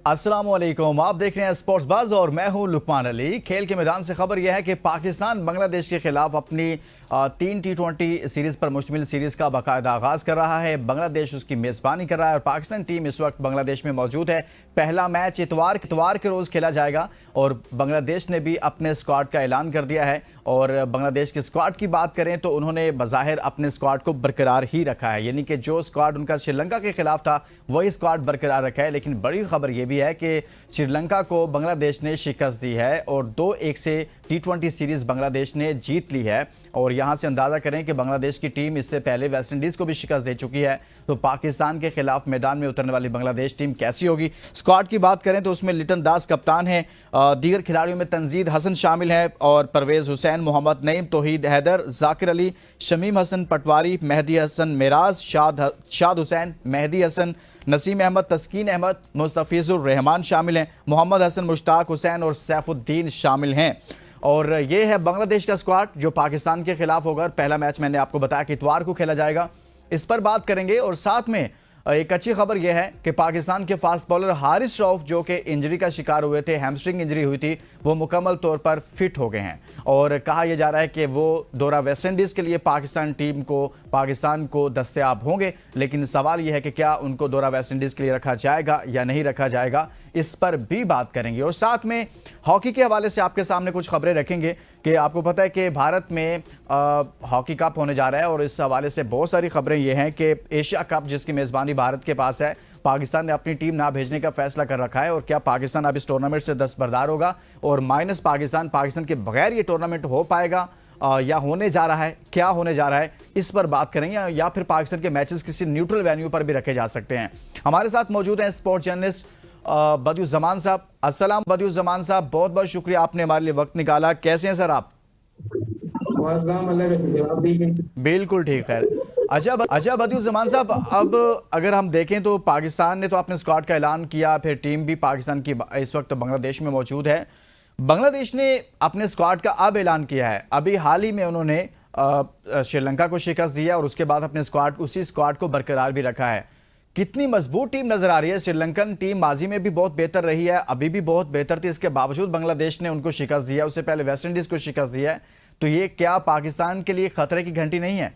अस्सलामुअलैकुम, आप देख रहे हैं स्पोर्ट्स बज़ और मैं हूं लुकमान अली। खेल के मैदान से खबर यह है कि पाकिस्तान बांग्लादेश के खिलाफ अपनी 3 T20 सीरीज पर मुश्तमिल सीरीज का बाकायदा आगाज कर रहा है। बांग्लादेश उसकी मेजबानी कर रहा है और पाकिस्तान टीम इस वक्त बांग्लादेश में मौजूद है। पहला मैच इतवार के रोज खेला जाएगा और बांग्लादेश ने भी अपने स्क्वाड का ऐलान कर दिया है। और बांग्लादेश के स्क्वाड की बात करें तो उन्होंने बज़ाहिर अपने स्क्वाड को बरकरार ही रखा है, यानी कि जो स्क्वाड उनका श्रीलंका के खिलाफ था वही स्क्वाड बरकरार रखा है। लेकिन बड़ी खबर यह भी है कि श्रीलंका को बांग्लादेश ने शिकस्त दी है और 2-1 से T20 सीरीज बांग्लादेश ने जीत ली है। और यहां से अंदाजा करें कि बांग्लादेश की टीम इससे पहले वेस्ट इंडीज को भी शिकस्त दे चुकी है, तो पाकिस्तान के खिलाफ मैदान में उतरने वाली बांग्लादेश टीम कैसी होगी। स्क्वाड की बात करें तो उसमें लिटन दास कप्तान है, दीगर खिलाड़ियों में तंजीद हसन शामिल है और परवेज हुसैन, मोहम्मद नईम, तौहीद हैदर, जाकिर अली, शमीम हसन पटवारी, मेहदी हसन मिराज, शाद हुसैन, मेहदी हसन, नसीम अहमद, तस्कीन अहमद, मुस्तफिजुर रहमान शामिल हैं, मोहम्मद हसन, मुश्ताक हुसैन और सैफुद्दीन शामिल हैं। और ये है बांग्लादेश का स्क्वाड जो पाकिस्तान के खिलाफ होगा। पहला मैच मैंने आपको बताया कि इतवार को खेला जाएगा, इस पर बात करेंगे। और साथ में एक अच्छी खबर यह है कि पाकिस्तान के फास्ट बॉलर हारिस रऊफ जो कि इंजरी का शिकार हुए थे, हैमस्ट्रिंग इंजरी हुई थी, वो मुकम्मल तौर पर फिट हो गए हैं और कहा यह जा रहा है कि वो दौरा वेस्ट इंडीज़ के लिए पाकिस्तान को दस्तयाब होंगे। लेकिन सवाल यह है कि क्या उनको दौरा वेस्ट इंडीज़ के लिए रखा जाएगा या नहीं रखा जाएगा, इस पर भी बात करेंगे। और साथ में हॉकी के हवाले से आपके सामने कुछ खबरें रखेंगे कि आपको पता है कि भारत में हॉकी कप होने जा रहा है और इस हवाले से बहुत सारी खबरें ये हैं कि एशिया कप जिसकी मेज़बानी भारत के पास है, पाकिस्तान ने अपनी टीम ना भेजने का फैसला कर रखा है। और क्या पाकिस्तान अब इस टूर्नामेंट से दस्तबरदार होगा और माइनस पाकिस्तान के बगैर ये टूर्नामेंट हो पाएगा या होने जा रहा है, क्या होने जा रहा है, इस पर बात करेंगे। या फिर पाकिस्तान के मैचेस किसी न्यूट्रल वेन्यू पर भी रखे जा सकते हैं। हमारे साथ मौजूद हैं स्पोर्ट्स जर्नलिस्ट बदियुज़्ज़मान साहब। अस्सलाम बदियुज़्ज़मान साहब, बहुत बहुत शुक्रिया आपने हमारे लिए वक्त निकाला। कैसे हैं सर आप? बिल्कुल ठीक है। अच्छा बदियुज़्ज़मान साहब, अब अगर हम देखें तो पाकिस्तान ने तो अपने स्क्वाड का ऐलान किया, फिर टीम भी पाकिस्तान की इस वक्त बांग्लादेश में मौजूद है। बांग्लादेश ने अपने स्क्वाड का अब ऐलान किया है, अभी हाल ही में उन्होंने श्रीलंका को शिकस्त दी है और उसके बाद अपने उसी स्क्वाड को बरकरार भी रखा है। कितनी मजबूत टीम नजर आ रही है। श्रीलंकन टीम माजी में भी बहुत बेहतर रही है, अभी भी बहुत बेहतर थी, इसके बावजूद बांग्लादेश ने उनको शिकस्त दिया, उससे पहले वेस्ट इंडीज को शिकस्त दिया है। तो ये क्या पाकिस्तान के लिए खतरे की घंटी नहीं है?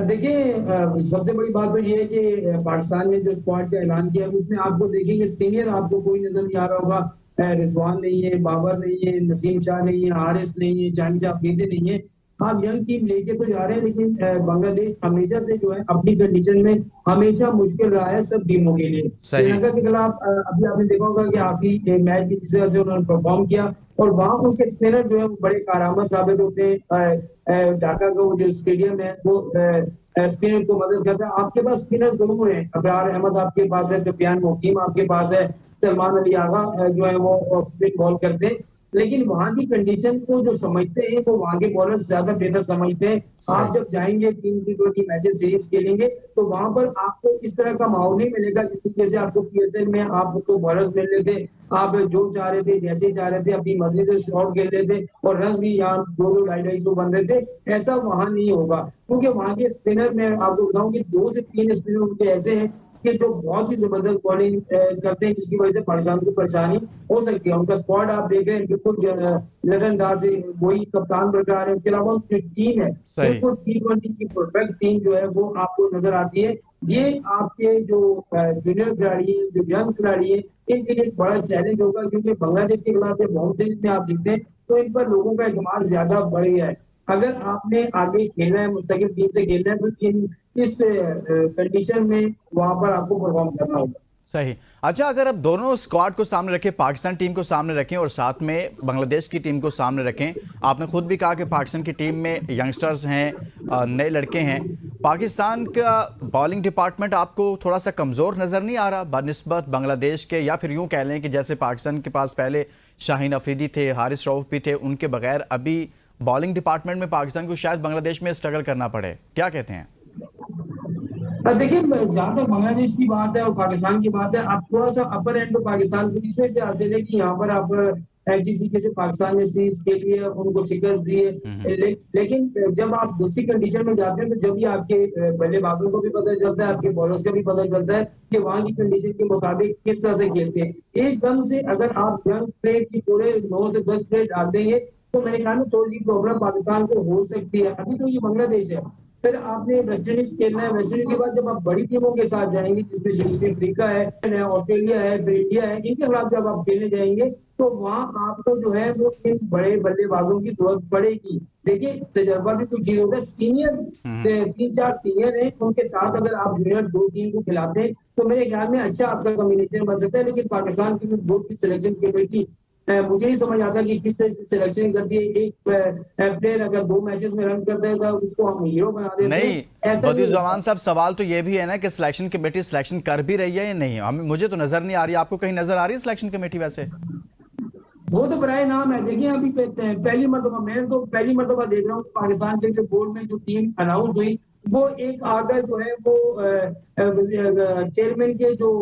देखिए, सबसे बड़ी बात तो ये है कि पाकिस्तान ने जो स्क्वाड का ऐलान किया उसमें आपको देखेंगे सीनियर आपको कोई नजर नहीं आ रहा होगा। रिजवान नहीं है, बाबर नहीं है, नसीम शाह नहीं है, हारिस नहीं है, चांदिजा अफरीदी नहीं है। आप यंग टीम लेके तो जा रहे हैं, लेकिन बांग्लादेश हमेशा से जो है अपनी कंडीशन में हमेशा मुश्किल रहा है सब टीमों के लिए। श्रीलंका के खिलाफ अभी आपने देखा होगा कि आखिरी मैच की जिस तरह से उन्होंने परफॉर्म किया और वहां उनके स्पिनर जो है वो बड़े कारआमद साबित होते हैं। ढाका का वो जो स्टेडियम है वो स्पिनर को मदद करता है। आपके पास स्पिनर दोनों है, अबरार अहमद आपके पास है, सुफियान मुकीम आपके पास है, सलमान अली आगा जो है वो स्पिन बॉल करते हैं। लेकिन वहां की कंडीशन को जो समझते हैं वो वहां के बॉलर ज्यादा बेहतर समझते हैं। आप जब जाएंगे 3 T20 मैचेस सीरीज खेलेंगे तो वहां पर आपको इस तरह का माहौल नहीं मिलेगा जिस तरीके से आपको PSL में आपको बॉलर्स मिल रहे थे, आप जो चाह रहे थे जैसे चाह रहे थे अपनी मर्जी से शॉट खेल रहे थे और रन भी यहाँ 2-2, 250 बन रहे थे। ऐसा वहां नहीं होगा क्योंकि वहां के स्पिनर में आपको बताऊं कि 2 से 3 स्पिनर उनके ऐसे हैं कि जो बहुत ही जबरदस्त बॉलिंग करते हैं, जिसकी वजह से पाकिस्तान को परेशानी हो सकती है। उनका स्क्वाड आप देख रहे हैं बिल्कुल लिटन दास वही कप्तान बरकरार है, उसके अलावा उनकी टीम है बिल्कुल T20 की परफेक्ट टीम जो है वो आपको नजर आती है। ये आपके जो जूनियर खिलाड़ी है, जो यंग खिलाड़ी है, इनके लिए बड़ा चैलेंज होगा क्योंकि बांग्लादेश के खिलाफ जब होम सीरीज में आप जीतते हैं तो इन पर लोगों का एतमाद ज्यादा बढ़ गया है। अगर आपने आगे खेलना है, मुस्तकिल टीम से खेलना है तो इस कंडीशन में वहां पर आपको परफॉर्म करना होगा। सही। अच्छा, अगर अब दोनों स्क्वाड को सामने रखें, पाकिस्तान टीम को सामने रखें और साथ में बांग्लादेश की टीम को सामने रखें, आपने खुद भी कहा कि पाकिस्तान की टीम में यंगस्टर्स हैं, नए लड़के हैं। पाकिस्तान का बॉलिंग डिपार्टमेंट आपको थोड़ा सा कमज़ोर नज़र नहीं आ रहा बनिस्बत बांग्लादेश के? या फिर यूँ कह लें कि जैसे पाकिस्तान के पास पहले शाहीन अफरीदी थे, हारिस रऊफ भी थे, उनके बगैर अभी बॉलिंग डिपार्टमेंट में पाकिस्तान को शायद बांग्लादेश में स्ट्रगल करना पड़े, क्या कहते हैं? देखिए, जहां तक बांग्लादेश की बात है और पाकिस्तान की बात है, आप थोड़ा सा अपर एंड तो पाकिस्तान को इसमें से हासिल है कि यहाँ पर आप जिस तरीके से पाकिस्तान ने सीरीज के लिए उनको शिकस्त दी है। लेकिन जब आप दूसरी कंडीशन में जाते हैं तो जब भी आपके बल्लेबाजों को भी पता चलता है, आपके बॉलर्स का भी पता चलता है कि वहां की कंडीशन के मुताबिक किस तरह से खेलते हैं। एकदम से अगर आप यंग प्लेयर की पूरे 9 से 10 प्लेयर डाल देंगे तो मेरे ख्याल में थोड़ी सी प्रॉब्लम पाकिस्तान को हो सकती है। अभी तो ये बांग्लादेश है, फिर आपने वेस्ट इंडीज खेलना है। वेस्ट इंडीज के बाद जब आप बड़ी टीमों के साथ जाएंगे, जिसमें दक्षिण अफ्रीका है, ऑस्ट्रेलिया है, फिर इंडिया है, इनके खिलाफ जब आप खेलने जाएंगे तो वहां आपको जो है वो इन बड़े बल्लेबाजों की जरूरत पड़ेगी। देखिए, तजर्बा भी कुछ चीज होता है। सीनियर 3-4 सीनियर है, उनके साथ अगर आप जूनियर 2 टीम को खिलाते हैं तो मेरे ख्याल में अच्छा आपका कॉम्बिनेशन बन सकता है। लेकिन पाकिस्तान की बोर्ड की सिलेक्शन कमेटी मुझे नहीं समझ आता कि किस तरह से सिलेक्शन करती है। एक प्लेयर अगर 2 मैचेस में रन करता है तो उसको हम हीरो बना देते हैं। नहीं बदियुज़्ज़मान साहब, सवाल तो ये भी है ना कि सिलेक्शन कमेटी सिलेक्शन कर भी रही है या नहीं। हमें मुझे तो नजर नहीं आ रही, आपको कहीं नजर आ रही है सिलेक्शन कमेटी? वैसे वो तो बराए नाम है। देखिए, अभी पहली मरतबा मैं तो पहली मरतबा देख रहा हूँ पाकिस्तान के बोर्ड में जो टीम अनाउंस हुई वो एक आकर जो है वो चेयरमैन के जो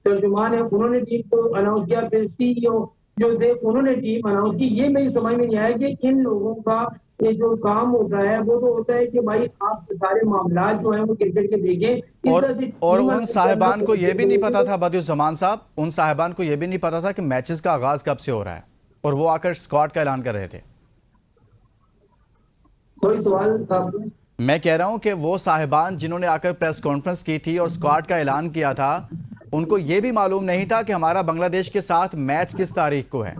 तर्जुमान है उन्होंने टीम को अनाउंस किया, फिर सीईओ जो थे उन्होंने टीम अनाउंस की। ये मेरी समझ में नहीं आया कि इन लोगों का ये जो काम होता है वो तो होता है कि भाई आप सारे मामला जो है वो क्रिकेट के देखें। इस तरह से और उन साहिबान को ये भी नहीं पता था, बदियुज़्ज़मान साहब, उन साहिबान को ये भी नहीं पता था कि मैचेस का आगाज कब से हो रहा है और वो आकर स्क्वाड का ऐलान कर रहे थे। कोई सवाल था आपने? मैं कह रहा हूं कि वो साहिबान जिन्होंने आकर प्रेस कॉन्फ्रेंस की थी और स्क्वाड का ऐलान किया था, उनको ये भी मालूम नहीं था कि हमारा बांग्लादेश के साथ मैच किस तारीख को है।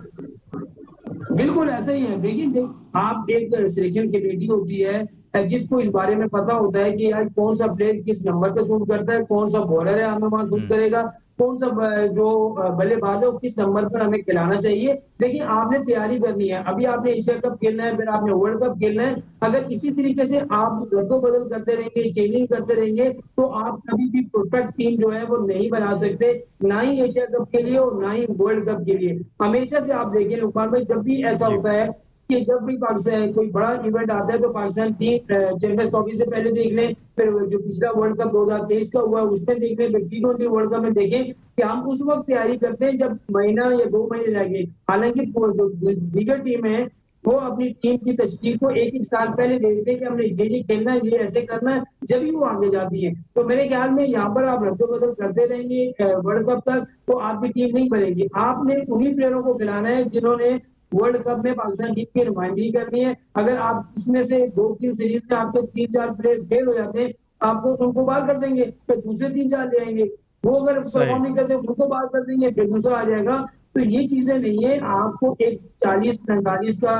बिल्कुल ऐसा ही है। देखिए, आप एक सिलेक्शन कमेटी होती है जिसको इस बारे में पता होता है कि यार कौन सा प्लेयर किस नंबर पे शूट करता है, कौन सा बॉलर है हमें वहां शूट करेगा, कौन सा जो बल्लेबाज है वो किस नंबर पर हमें खिलाना चाहिए। देखिए, आपने तैयारी करनी है। अभी आपने एशिया कप खेलना है, फिर आपने वर्ल्ड कप खेलना है। अगर इसी तरीके से आप रद्दोबदल करते रहेंगे, चेंजिंग करते रहेंगे तो आप कभी भी परफेक्ट टीम जो है वो नहीं बना सकते, ना ही एशिया कप के लिए और ना ही वर्ल्ड कप के लिए। हमेशा से आप देखिए लुकमान भाई, जब भी ऐसा होता है कि जब भी पाकिस्तान कोई बड़ा इवेंट आता है तो पाकिस्तान टीम चैंपियंस ट्रॉफी से पहले देख लें, फिर जो पिछला वर्ल्ड कप 2023 का हुआ उसमें देख लें, फिर T20 वर्ल्ड कप में देखें कि हम उस वक्त तैयारी करते हैं जब महीना या 2 महीने लगे। हालांकि जो दीगर टीम है वो अपनी टीम की तशकील को एक साल पहले देखते हैं कि हमने ये खेलना है, ये ऐसे करना है, जब ही वो आगे जाती है। तो मेरे ख्याल में यहाँ पर आप रद्दोबदल करते रहेंगे वर्ल्ड कप तक तो आपकी टीम नहीं बनेगी। आपने उन्हीं प्लेयरों को खिलाना है जिन्होंने वर्ल्ड कप में पाकिस्तान टीम की नुमाइंदगी करनी है। अगर आप इसमें से 2-3 सीरीज में आपके 3-4 प्लेयर फेल हो जाते हैं, आपको उनको बाहर कर देंगे, फिर दूसरे 3-4 ले आएंगे, वो अगर परफॉर्म नहीं करते उनको बाहर कर देंगे, फिर दूसरा आ जाएगा। तो ये चीजें नहीं है। आपको एक 40-45 का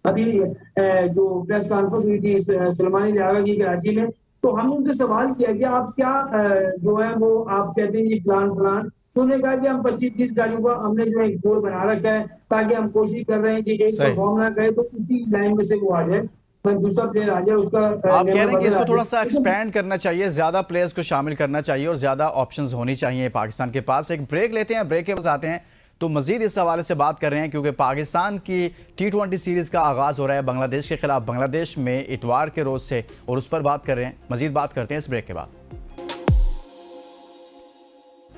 अभी जो प्रेस कॉन्फ्रेंस हुई थी सलमान लियागा की कराची में, तो हमने उनसे सवाल किया कि आप क्या जो है वो आप कहते हैं ये प्लान तो उन्होंने कहा कि हम 25-30 गाड़ियों का हमने जो एक गोल बना रखा है ताकि हम कोशिश कर रहे हैं कि एक परफॉर्म ना करे तो उसी लाइन में से वो आ जाए, दूसरा प्लेयर आ जाए उसका। आप कह रहे हैं कि इसको थोड़ा सा एक्सपैंड करना चाहिए, ज्यादा प्लेयर्स को शामिल करना चाहिए और ज्यादा ऑप्शंस होनी चाहिए पाकिस्तान के पास। एक ब्रेक लेते हैं, ब्रेक के पास आते हैं तो मजीद इस हवाले से बात कर रहे हैं क्योंकि पाकिस्तान की T20 सीरीज का आगाज हो रहा है बांग्लादेश के खिलाफ, बांग्लादेश में इतवार के रोज से, और उस पर बात कर रहे हैं। मजीद बात करते हैं इस ब्रेक के बाद।